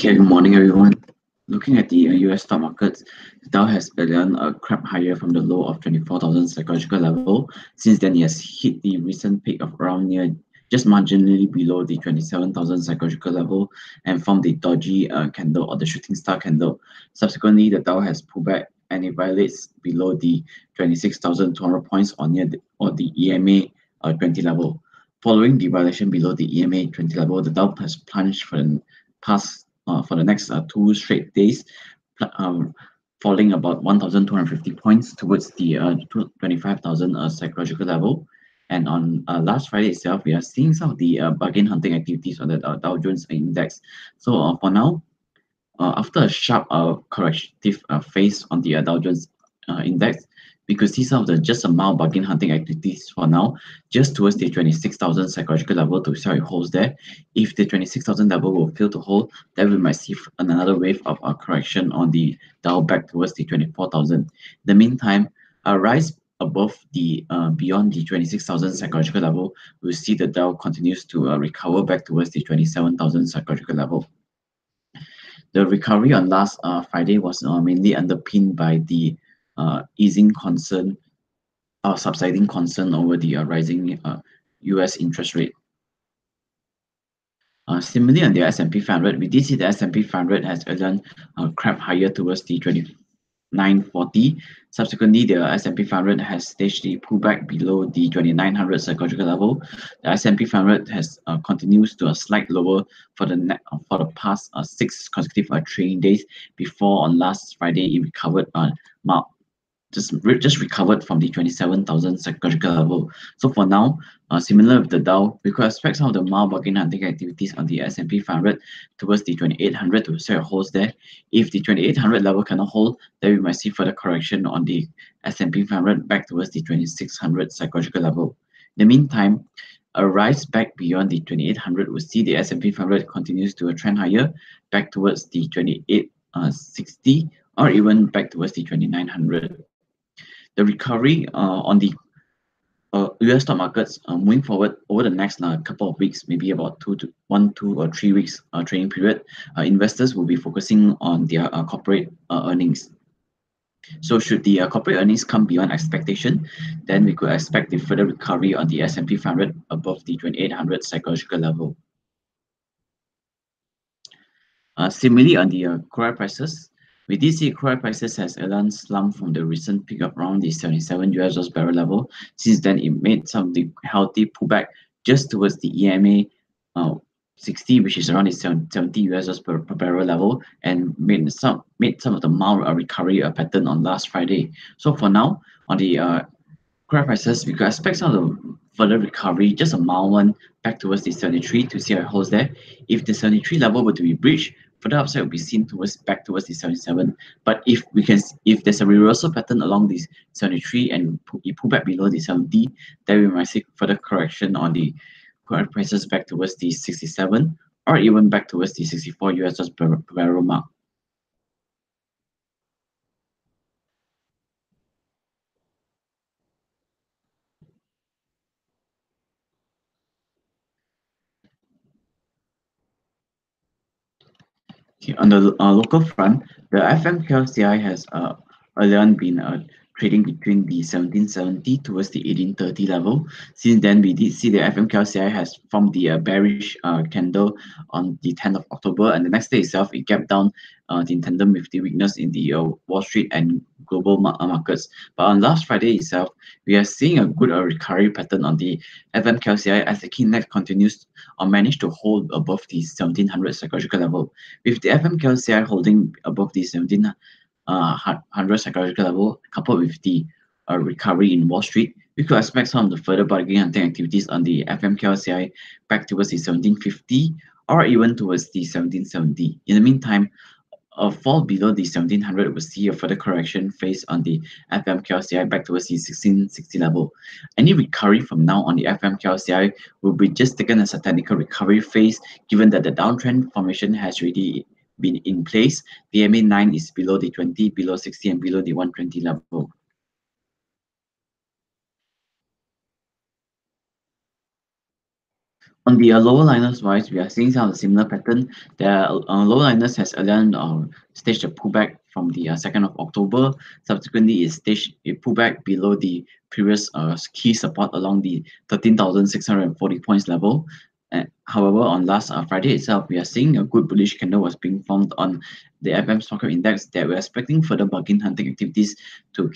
Okay, good morning, everyone. Looking at the US stock markets, the Dow has begun a crap higher from the low of 24,000 psychological level. Since then, it has hit the recent peak of around near just marginally below the 27,000 psychological level and formed the dodgy candle or the shooting star candle. Subsequently, the Dow has pulled back and it violates below the 26,200 points or near the EMA 20 level. Following the violation below the EMA 20 level, the Dow has plunged for the next 2 straight days, um, falling about 1,250 points towards the 25,000 psychological level. And on last Friday itself, we are seeing some of the bargain hunting activities on the Dow Jones Index. So for now, after a sharp corrective phase on the Dow Jones Index, we could see some of the just a mild bargain hunting activities for now, just towards the 26,000 psychological level to see how it holds there. If the 26,000 level will fail to hold, then we might see another wave of a correction on the Dow back towards the 24,000. In the meantime, a rise above the beyond the 26,000 psychological level, we'll see the Dow continues to recover back towards the 27,000 psychological level. The recovery on last Friday was mainly underpinned by the easing concern or subsiding concern over the rising US interest rate. Similarly, on the S&P 500, we did see the S&P 500 has again crept higher towards the 2940. Subsequently, the S&P 500 has staged the pullback below the 2900 psychological level. The S&P 500 has continues to a slight lower for the past 6 consecutive trading days. Before on last Friday, it recovered just recovered from the 27,000 psychological level. So for now, similar with the Dow, we could expect some of the mild bargain hunting activities on the S&P 500 towards the 2800 to see a holds there. If the 2800 level cannot hold, then we might see further correction on the S&P 500 back towards the 2600 psychological level. In the meantime, a rise back beyond the 2800 will see the S&P 500 continues to a trend higher back towards the 2860 or even back towards the 2900. The recovery on the US stock markets moving forward over the next couple of weeks, maybe about 2 or 3 weeks trading period, investors will be focusing on their corporate earnings. So should the corporate earnings come beyond expectation, then we could expect the further recovery on the S&P 500 above the 2800 psychological level. Similarly, on the crude oil prices, we did see crude oil prices has again slumped from the recent peak of around the 77 US dollars barrel level. Since then, it made some of the healthy pullback just towards the EMA 60, which is around the 70 US dollars per barrel level, and made some of the mild recovery pattern on last Friday. So for now, on the crude oil prices, we could expect some of the further recovery, just a mild one, back towards the 73 to see how it holds there. If the 73 level were to be breached, further upside will be seen back towards the 77. But if there's a reversal pattern along this 73 and you pull back below the 70, then we might see further correction on the crude prices back towards the 67 or even back towards the 64 US dollars per barrel mark. Okay, on the local front, the FMKLCI has earlier been trading between the 1770 towards the 1830 level. Since then, we did see the FMKLCI has formed the bearish candle on the 10th of October, and the next day itself, it gapped down in tandem with the weakness in the Wall Street and global markets. But on last Friday itself, we are seeing a good recovery pattern on the FMKLCI as the key index continues or managed to hold above the 1700 psychological level. With the FMKLCI holding above the 1700 psychological level, coupled with the recovery in Wall Street, we could expect some of the further bargaining hunting activities on the FMKLCI back towards the 1750 or even towards the 1770. In the meantime, a fall below the 1700 will see a further correction phase on the FMKLCI back towards the 1660 level. Any recovery from now on the FMKLCI will be just taken as a technical recovery phase, given that the downtrend formation has already been in place. The MA9 is below the 20, below 60, and below the 120 level. On the lower liners wise, we are seeing some of the similar pattern. The lower liners has again staged a pullback from the 2nd of October. Subsequently, it staged a pullback below the previous key support along the 13,640 points level. However, on last Friday itself, we are seeing a good bullish candle was being formed on the FM stock index that we're expecting further bargain hunting activities to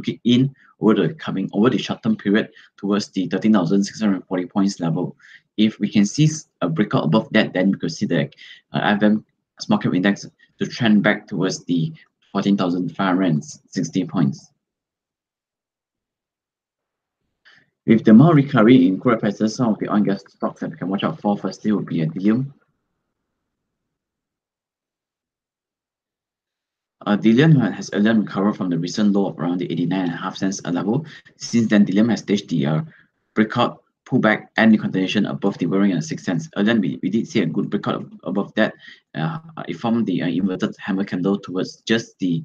kick in over the short term period towards the 13,640 points level. If we can see a breakout above that, then we could see the FM market index to trend back towards the 14,560 points. With the more recovery in crude prices, some of the oil and gas stocks that we can watch out for firstly would be Delium. Delium has again recovered from the recent low of around the 89.5 cents a level. Since then, Delium has staged the breakout, pullback, and the continuation above the 1.06 cents. Then we did see a good breakout above that. It formed the inverted hammer candle towards just the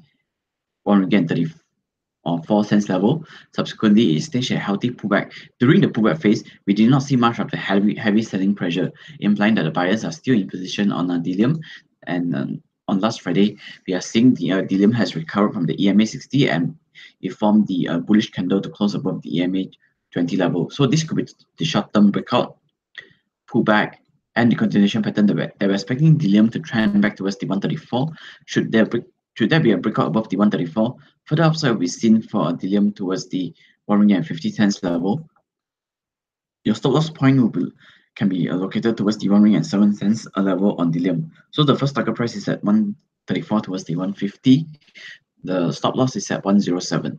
1.34 cents level. Subsequently, it staged a healthy pullback. During the pullback phase, we did not see much of the heavy selling pressure, implying that the buyers are still in position on Delium. And on last Friday, we are seeing the Delium has recovered from the EMA 60 and it formed the bullish candle to close above the EMA 20 level. So this could be the short-term breakout, pullback, and the continuation pattern that we're expecting Delium to trend back towards the 134. Should there be a breakout above the 134, further upside will be seen for Delium towards the 1.50 cents level. Your stop loss point can be located towards the 1.07 cents level on Delium. So the first target price is at 134 towards the 150. The stop loss is at 107.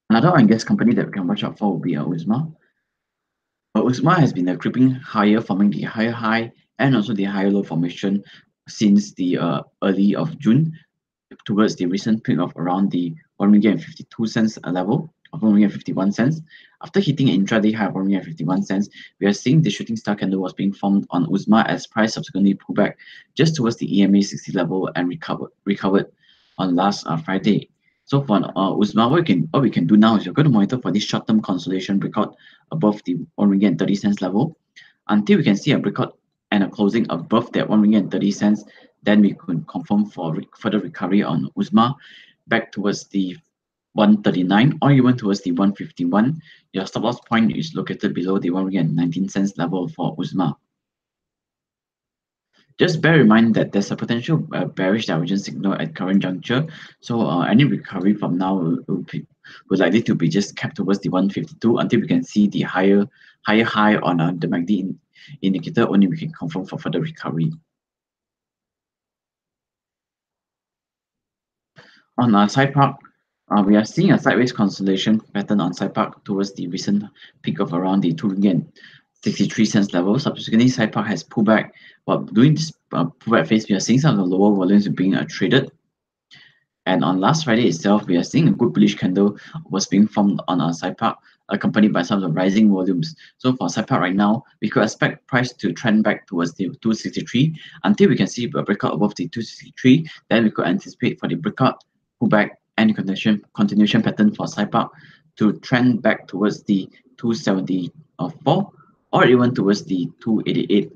Another oil and gas company that we can watch out for will be Uzma. Uzma has been creeping higher, forming the higher high and also the higher low formation since the early of June towards the recent peak of around the 1.52 cents level of 1.51 cents. After hitting an intraday high of 1.51 cents, we are seeing the shooting star candle was being formed on Uzma as price subsequently pulled back just towards the EMA 60 level and recovered on last Friday. So for Uzma, what we can do now is we're going to monitor for this short-term consolidation breakout above the 1.30 cents level until we can see a breakout and a closing above that 1.30 cents. Then we could confirm for further recovery on Uzma back towards the 139 or even towards the 151. Your stop loss point is located below the 1.19 cents level for Uzma. Just bear in mind that there's a potential bearish divergence signal at current juncture. So any recovery from now will likely to be just kept towards the 152 until we can see the higher high on the MACD indicator. Only we can confirm for further recovery. On SciPark, we are seeing a sideways consolidation pattern on SciPark towards the recent peak of around the 2.63 cents level. Subsequently, SciPark has pulled back. While doing this pullback phase, we are seeing some of the lower volumes being traded. And on last Friday itself, we are seeing a good bullish candle was being formed on our SciPark, accompanied by some of the rising volumes. So for SciPark right now, we could expect price to trend back towards the 263 until we can see a breakout above the 263. Then we could anticipate for the breakout, pullback, and continuation pattern for SciPark to trend back towards the 274 or even towards the 288.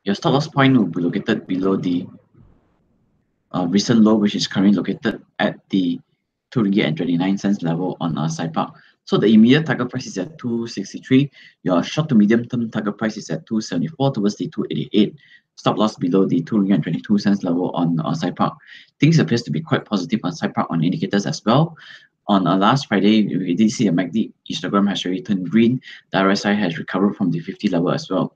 Your stop loss point will be located below the recent low, which is currently located at the 2.29 ringgit level on our SciPark. So the immediate target price is at 263. Your short to medium term target price is at 274 towards the 288. Stop loss below the 2.22 level on our SciPark. Things appears to be quite positive on SciPark on indicators as well. On last Friday, we did see a MACD histogram has already turned green. The RSI has recovered from the 50 level as well.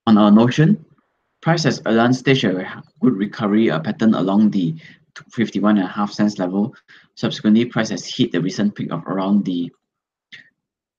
On our Notion, price has again staged a good recovery pattern along the 51.5 cents level. Subsequently, price has hit the recent peak of around the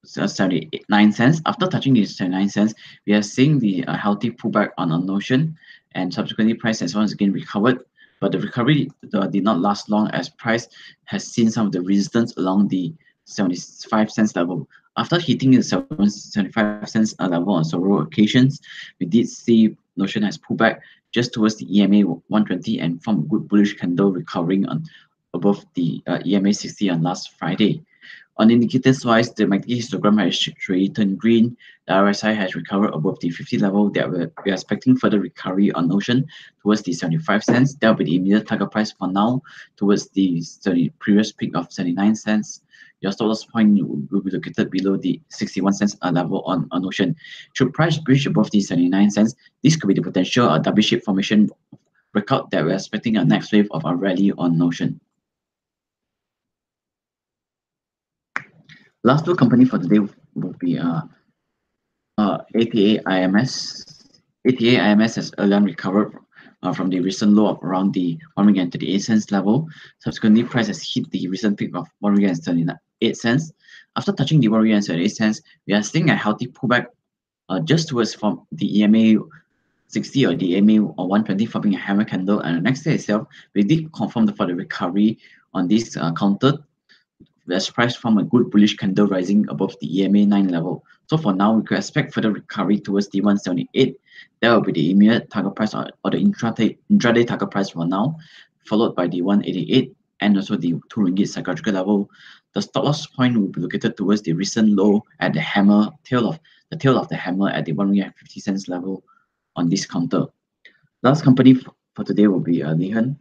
79 cents. After touching the 79 cents, we are seeing the healthy pullback on our Notion, and subsequently price has once again recovered. But the recovery did not last long as price has seen some of the resistance along the 75 cents level. After hitting the 75 cents level on several occasions, we did see Notion has pulled back just towards the EMA 120 and formed a good bullish candle recovering above the EMA 60 on last Friday. On indicators wise, the MACD histogram has actually turned green. The RSI has recovered above the 50 level that we are expecting further recovery on Ocean towards the 75 cents. That will be the immediate target price for now towards the previous peak of 79 cents. Your stop loss point will be located below the 61 cents level on Ocean. Should price breach above the 79 cents, this could be the potential double shape formation breakout that we're expecting a next wave of a rally on Ocean. Last two company for today will be ATA IMS. ATA IMS has earlier recovered from the recent low of around the 1.38 cents level. Subsequently, price has hit the recent peak of 1.38 cents. After touching the 1.38 cents, we are seeing a healthy pullback just towards from the EMA 60 or the EMA 120 forming a hammer candle, and the next day itself, we did confirm for the recovery on this counter. There's price from a good bullish candle rising above the EMA 9 level. So for now, we could expect further recovery towards the 178. That will be the immediate target price or the intraday target price for now, followed by the 188 and also the 2 ringgit psychological level. The stop loss point will be located towards the recent low at the hammer tail of the hammer at the 1 ringgit 50 cents level on this counter. Last company for today will be Lihan.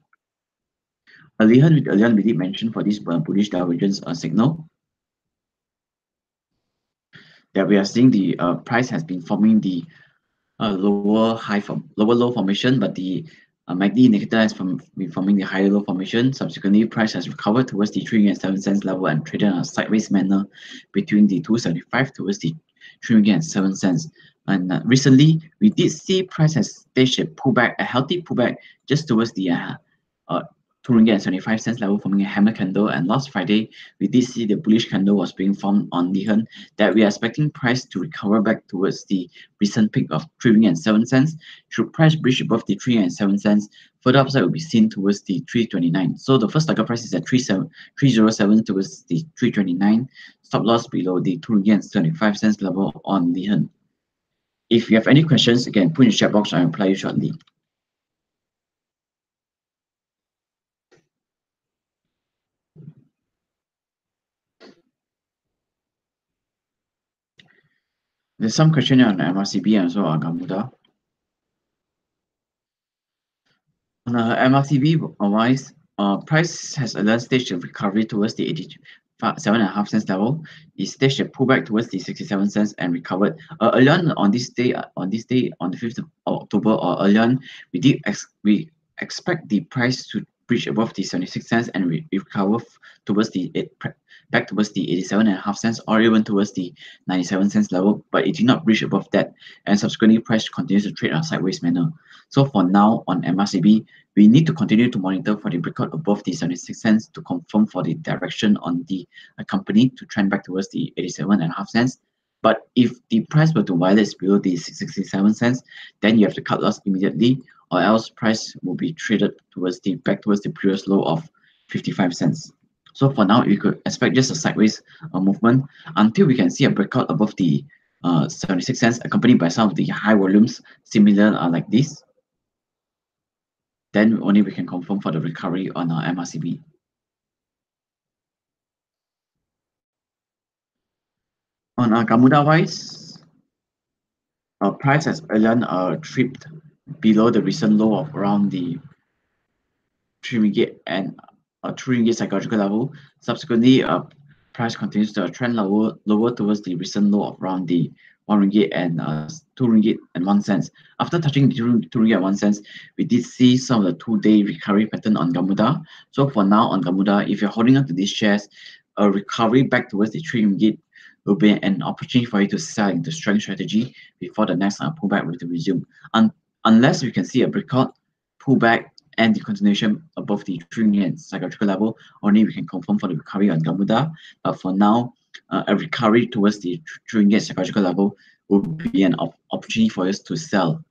Lihan, we did mention for this bullish divergence signal that we are seeing the price has been forming the lower low formation, but the MACD indicator has been forming the higher low formation. Subsequently, price has recovered towards the 3.07 cents level and traded in a sideways manner between the 275 towards the 3.07 cents. And recently, we did see price has staged a pullback, a healthy pullback, just towards the 2.75 cents level, forming a hammer candle. And last Friday, we did see the bullish candle was being formed on Lihan, that we are expecting price to recover back towards the recent peak of 3.07 cents. Should price breach above the 3.07 cents, further upside will be seen towards the 3.29. So the first target price is at 3.07 towards the 3.29. Stop loss below the 2.75 cents level on Lihan. If you have any questions, again, put in the chat box. I'll reply you shortly. There's some question on MRCB and also on Gamuda. On MRCB wise, price has a stage of recovery towards the 87.5 cents level. It staged a pullback towards the 67 cents and recovered. Earlier on this day, on the 5th of October, or earlier, we expect the price to breach above the 76 cents and recover towards back towards the 87.5 cents or even towards the 97 cents level, but it did not breach above that, and subsequently price continues to trade in a sideways manner. So for now on MRCB, we need to continue to monitor for the breakout above the 76 cents to confirm for the direction on the company to trend back towards the 87.5 cents. But if the price were to violate below the 67 cents, then you have to cut loss immediately, or else price will be traded towards the back towards the previous low of 55 cents. So for now, we could expect just a sideways movement until we can see a breakout above the 76 cents, accompanied by some of the high volumes similar like this. Then only we can confirm for the recovery on our MRCB. On our Gamuda wise, our price has earlier tripped below the recent low of around the 3 ringgit and 3 ringgit psychological level. Subsequently, price continues to trend lower towards the recent low of around the 1 ringgit and 2 ringgit and 1 cent. After touching the 2 ringgit and 1 cent, we did see some of the 2-day recovery pattern on Gamuda. So for now on Gamuda, if you're holding on to these shares, a recovery back towards the 3 ringgit will be an opportunity for you to sell into strength strategy before the next pullback will resume. Unless we can see a breakout, pullback, and the continuation above the 3 ringgit psychological level, only we can confirm for the recovery on Gamuda. But for now, a recovery towards the 3 ringgit psychological level will be an opportunity for us to sell.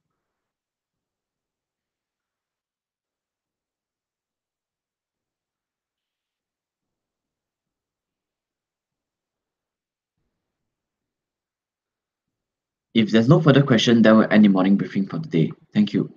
If there's no further question, then we'll end the morning briefing for today. Thank you.